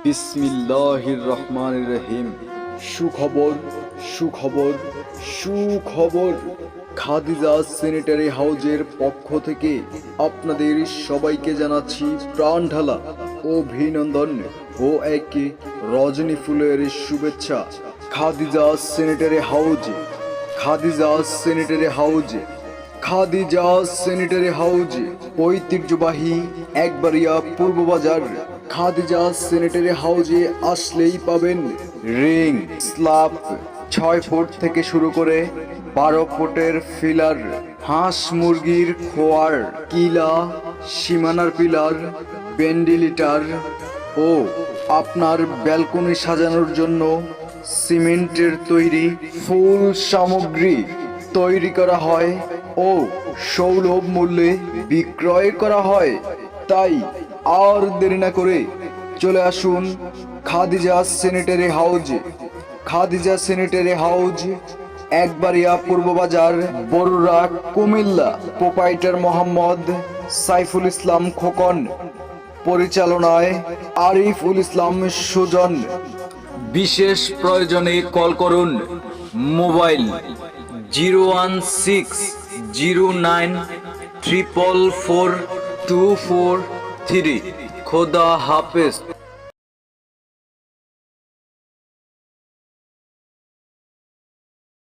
বিসমিল্লাহির রহমানির রহিম। সুখবর সুখবর সুখবর। খাদিজা স্যানিটারি হাউজের পক্ষ থেকে আপনাদের সবাইকে জানাচ্ছি প্রাণ ঢালা অভিনন্দন ও এক রজনী ফুলের শুভেচ্ছা। Khadija sanitary house, Khadija sanitary house, Khadija sanitary house, ঐতিহ্যবাহী একবারিয়া পূর্ব বাজার। খাদিজা স্যানিটারি হাউজে আসলেই পাবেন রিং, স্ল্যাব 6 ফুট থেকে শুরু করে 12 ফুটের ফিলার, হাঁস মুরগির খোয়ার, কিলা, সীমানার পিলার, ভেন্টিলেটর ও আপনার ব্যালকনি সাজানোর জন্য সিমেন্টের তৈরি ফুল সামগ্রী তৈরি করা হয় ও সুলভ মূল্যে বিক্রয় করা হয়। তাই আর দেরি না করে চলে আসুন Khadija sanitary house. Khadija sanitary house, Ekbaria পূর্ব বাজার, বরুড়া, কুমিল্লা। প্রোপাইটার মোহাম্মদ সাইফুল ইসলাম খোকন, পরিচালনায় আরিফুল ইসলাম সুজন। বিশেষ প্রয়োজনে কল করুন মোবাইল 01609444243। খোদা হাফেজ।